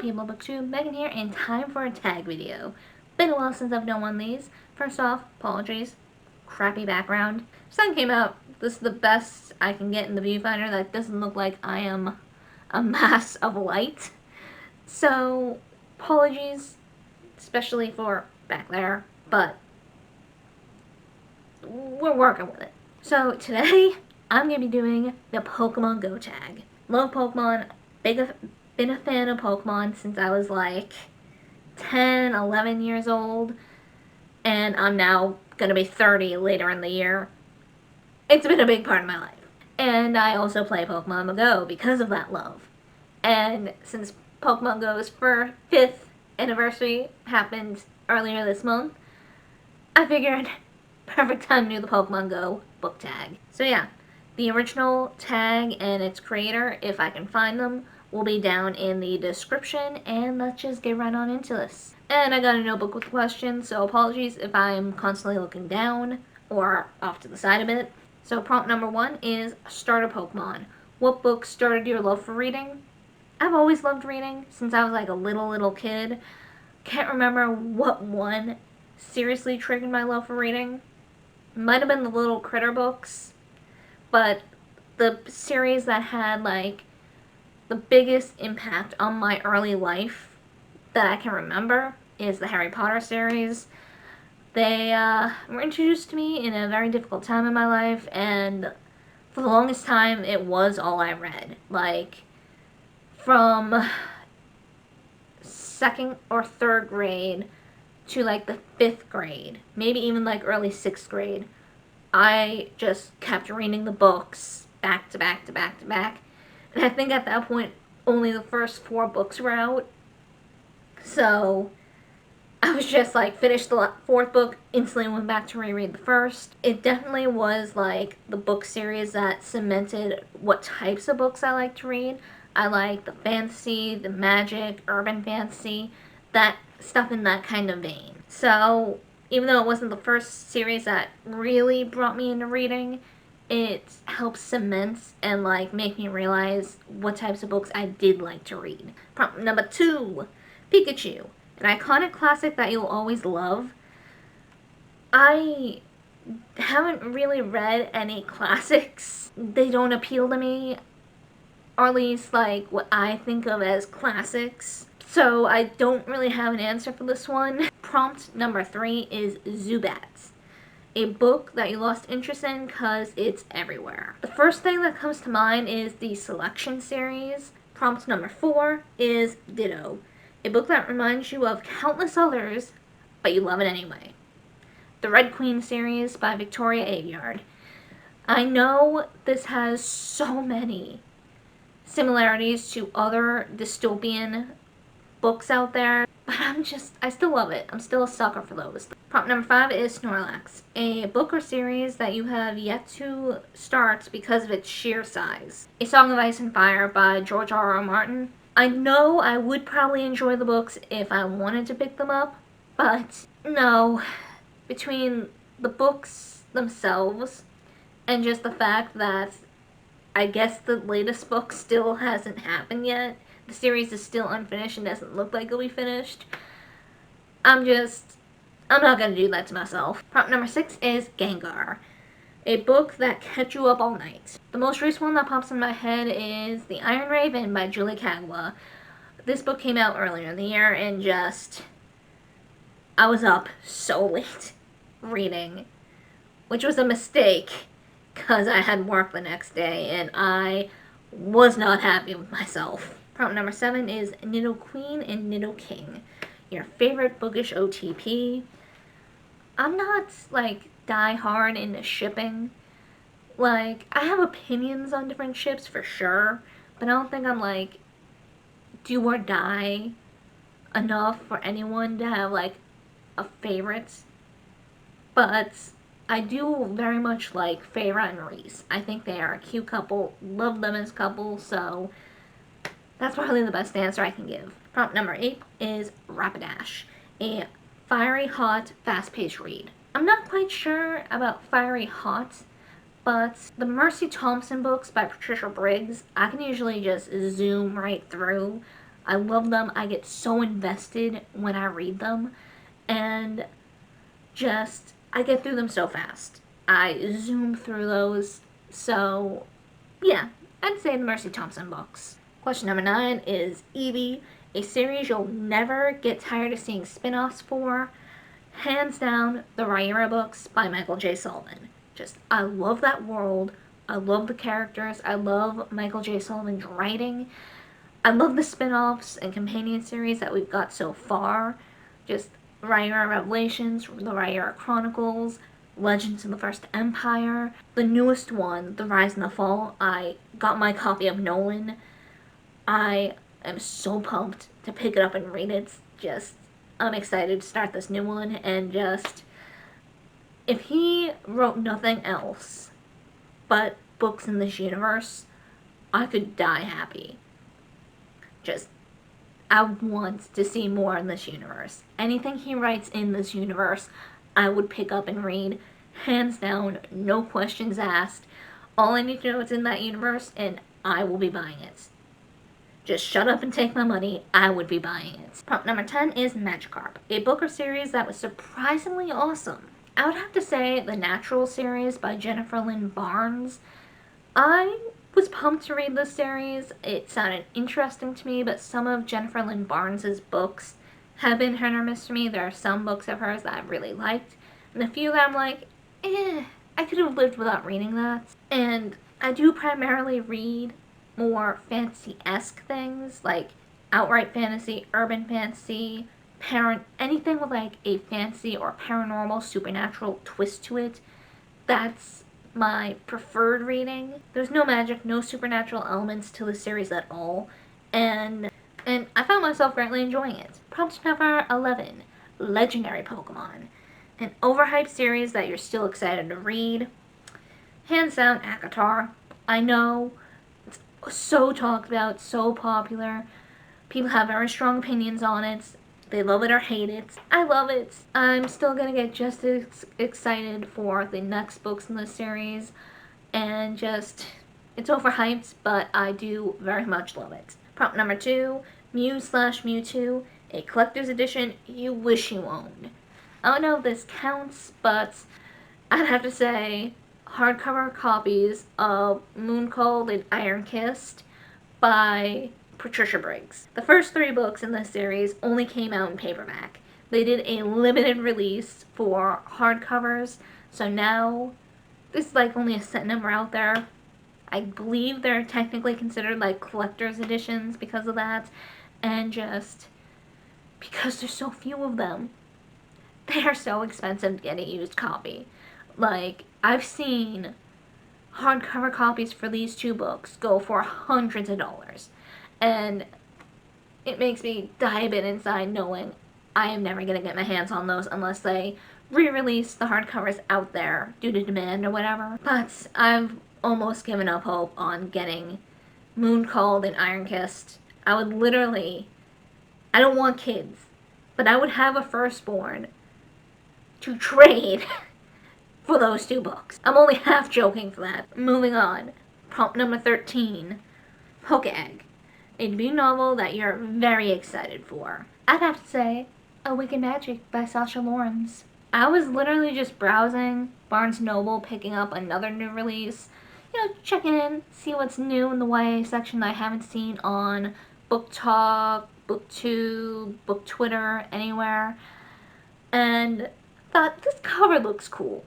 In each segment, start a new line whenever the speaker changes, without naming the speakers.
people, BookTube, Megan here, and time for a tag video. Been a while since I've done one of these. First off, apologies. Crappy background. Sun came out. This is the best I can get in the viewfinder that doesn't look like I am a mass of light. So, apologies, especially for back there, but we're working with it. So today, I'm going to be doing the Pokemon Go tag. Love Pokemon, been a fan of Pokemon since I was like 10, 11 years old, and I'm now going to be 30 later in the year. It's been a big part of my life. And I also play Pokemon Go because of that love. And since Pokemon Go's 5th anniversary happened earlier this month, I figured perfect time to do the Pokemon Go book tag. So yeah, the original tag and its creator, if I can find them, will be down in the description, and let's just get right on into this. And I got a notebook with questions, so apologies if I'm constantly looking down or off to the side a bit. So prompt number 1 is start a Pokemon. What book started your love for reading? I've always loved reading since I was like a little kid. Can't remember what one seriously triggered my love for reading. Might have been the little critter books, but the series that had like the biggest impact on my early life that I can remember is the Harry Potter series. They were introduced to me in a very difficult time in my life, and for the longest time it was all I read. Like, from 2nd or 3rd grade to like the 5th grade, maybe even like early 6th grade, I just kept reading the books back to back to back to back. And I think at that point, only the first 4 books were out. So I was just like, finished the 4th book, instantly went back to reread the 1st. It definitely was like the book series that cemented what types of books I like to read. I like the fantasy, the magic, urban fantasy, that stuff in that kind of vein. So even though it wasn't the first series that really brought me into reading, it helps cement and like make me realize what types of books I did like to read. Prompt number 2, Pikachu, an iconic classic that you'll always love. I haven't really read any classics. They don't appeal to me, or at least like what I think of as classics. So I don't really have an answer for this one. Prompt number 3 is Zubats, a book that you lost interest in because it's everywhere. The first thing that comes to mind is the Selection series. Prompt number 4 is Ditto, a book that reminds you of countless others, but you love it anyway. The Red Queen series by Victoria Aveyard. I know this has so many similarities to other dystopian books out there, but I still love it. I'm still a sucker for those. Prompt number 5 is Snorlax, a book or series that you have yet to start because of its sheer size. A Song of Ice and Fire by George R.R. Martin. I know I would probably enjoy the books if I wanted to pick them up, but no. Between the books themselves and just the fact that I guess the latest book still hasn't happened yet, the series is still unfinished and doesn't look like it'll be finished, I'm not gonna do that to myself. Prompt number 6 is Gengar, a book that kept you up all night. The most recent one that pops in my head is The Iron Raven by Julie Kagawa. This book came out earlier in the year, and I was up so late reading, which was a mistake because I had work the next day and I was not happy with myself. Prompt number 7 is Nidoqueen and Nidoking, your favorite bookish OTP. I'm not like die hard into shipping. Like, I have opinions on different ships for sure, but I don't think I'm like do or die enough for anyone to have like a favorite. But I do very much like Feyre and Reese. I think they are a cute couple. Love them as couples, so that's probably the best answer I can give. Prompt number 8 is Rapidash, a fiery hot, fast-paced read. I'm not quite sure about fiery hot, but the Mercy Thompson books by Patricia Briggs, I can usually just zoom right through. I love them. I get so invested when I read them, and just, I get through them so fast. I zoom through those. So, yeah, I'd say the Mercy Thompson books. Question number 9 is Eevee, a series you'll never get tired of seeing spin offs for. Hands down, the Rhaenyra books by Michael J. Sullivan. Just, I love that world. I love the characters. I love Michael J. Sullivan's writing. I love the spin offs and companion series that we've got so far. Just Rhaenyra Revelations, the Rhaenyra Chronicles, Legends of the First Empire. The newest one, The Rise and the Fall, I got my copy of Nolan. I am so pumped to pick it up and read it. Just, I'm excited to start this new one, and just, if he wrote nothing else but books in this universe, I could die happy. Just, I want to see more in this universe. Anything he writes in this universe, I would pick up and read. Hands down, no questions asked. All I need to know is in that universe, and I will be buying it. Just shut up and take my money, I would be buying it. Prompt number 10 is Magikarp, a book or series that was surprisingly awesome. I would have to say the Natural series by Jennifer Lynn Barnes. I was pumped to read this series. It sounded interesting to me, but some of Jennifer Lynn Barnes' books have been hit or miss for me. There are some books of hers that I really liked, and a few that I'm like, I could have lived without reading that. And I do primarily read more fantasy-esque things, like outright fantasy, urban fantasy, anything with like a fantasy or paranormal, supernatural twist to it. That's my preferred reading. There's no magic, no supernatural elements to the series at all, and I found myself greatly enjoying it. Prompt number 11, Legendary Pokemon, an overhyped series that you're still excited to read. Hands down, ACOTAR. I know, it's so talked about, so popular. People have very strong opinions on it. They love it or hate it. I love it. I'm still gonna get just as excited for the next books in the series, and just, it's overhyped, but I do very much love it. Prompt number 2, Mew/Mewtwo, a collector's edition you wish you owned. I don't know if this counts, but I'd have to say hardcover copies of Mooncold and Iron Kissed by Patricia Briggs. The first 3 books in this series only came out in paperback. They did a limited release for hardcovers, so now there's like only a set number out there. I believe they're technically considered like collector's editions because of that, and just because there's so few of them. They are so expensive to get a used copy. Like, I've seen hardcover copies for these 2 books go for hundreds of dollars. And it makes me die a bit inside knowing I am never going to get my hands on those unless they re-release the hardcovers out there due to demand or whatever. But I've almost given up hope on getting Mooncold and Iron Kissed. I would literally, I don't want kids, but I would have a firstborn to trade for those 2 books. I'm only half joking for that. Moving on. Prompt number 13, Poke-Egg, a debut novel that you're very excited for. I'd have to say Awakened Magic by Sasha Lawrence. I was literally just browsing Barnes & Noble, picking up another new release, checking in, see what's new in the YA section that I haven't seen on Book Talk, BookTube, Book Twitter, anywhere, and thought, this cover looks cool.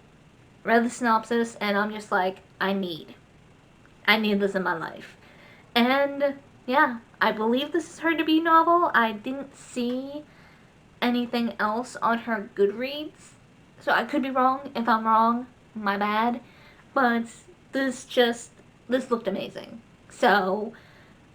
Read the synopsis, and I'm just like, I need this in my life. And yeah, I believe this is her debut novel. I didn't see anything else on her Goodreads, so I could be wrong. If I'm wrong, my bad. But this looked amazing. So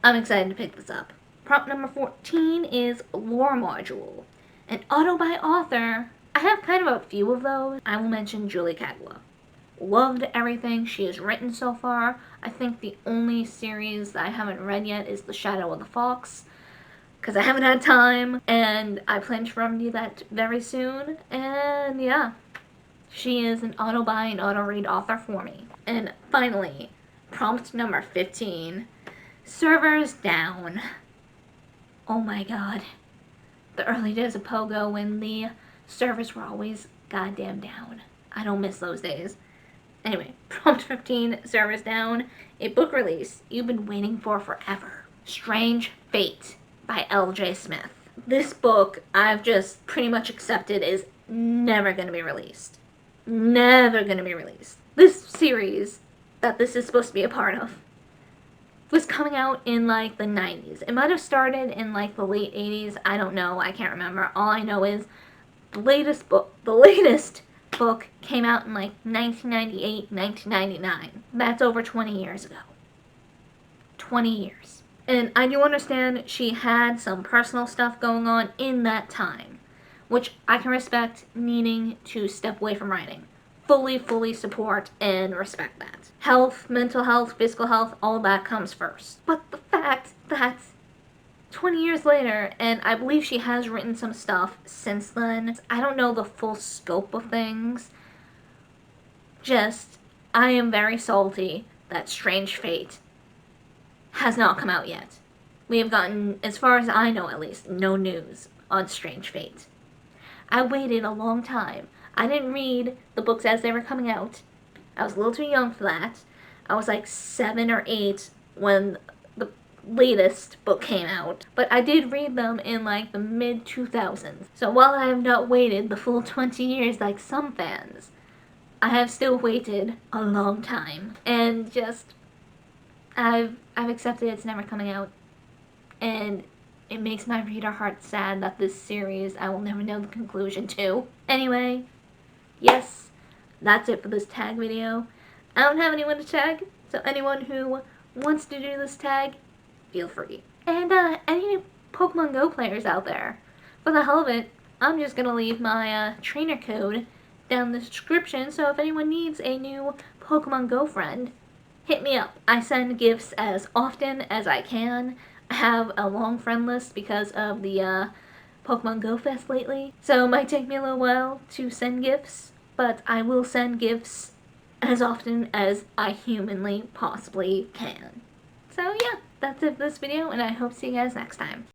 I'm excited to pick this up. Prompt number 14 is Lore Module, an auto by author. I have kind of a few of those. I will mention Julie Kagwa. Loved everything she has written so far. I think the only series that I haven't read yet is The Shadow of the Fox, because I haven't had time, and I plan to remedy that very soon. And yeah, she is an auto-buy and auto-read author for me. And finally, prompt number 15, Servers Down. Oh my god. The early days of Pogo when the servers were always goddamn down. I don't miss those days. Anyway, Prompt 15, servers down. A book release you've been waiting for forever. Strange Fate by L.J. Smith. This book I've just pretty much accepted is never going to be released. Never going to be released. This series that this is supposed to be a part of was coming out in like the 90s. It might have started in like the late 80s. I don't know. I can't remember. All I know is the latest book came out in like 1998, 1999. That's over 20 years ago. 20 years. And I do understand she had some personal stuff going on in that time, which I can respect needing to step away from writing. Fully support and respect that. Health, mental health, physical health, all that comes first. But the fact that 20 years later, and I believe she has written some stuff since then, I don't know the full scope of things. Just, I am very salty that Strange Fate has not come out yet. We have gotten, as far as I know at least, no news on Strange Fate. I waited a long time. I didn't read the books as they were coming out. I was a little too young for that. I was like 7 or 8 when the latest book came out. But I did read them in like the mid-2000s. So while I have not waited the full 20 years like some fans, I have still waited a long time. And just, I've accepted it's never coming out. And it makes my reader heart sad that this series I will never know the conclusion to. Anyway, yes, that's it for this tag video. I don't have anyone to tag, so anyone who wants to do this tag, feel free. And any Pokemon Go players out there, for the hell of it, I'm just gonna leave my trainer code down in the description, so if anyone needs a new Pokemon Go friend, hit me up. I send gifts as often as I can. I have a long friend list because of the Pokemon Go Fest lately, so it might take me a little while to send gifts, but I will send gifts as often as I humanly possibly can. So yeah, that's it for this video, and I hope to see you guys next time.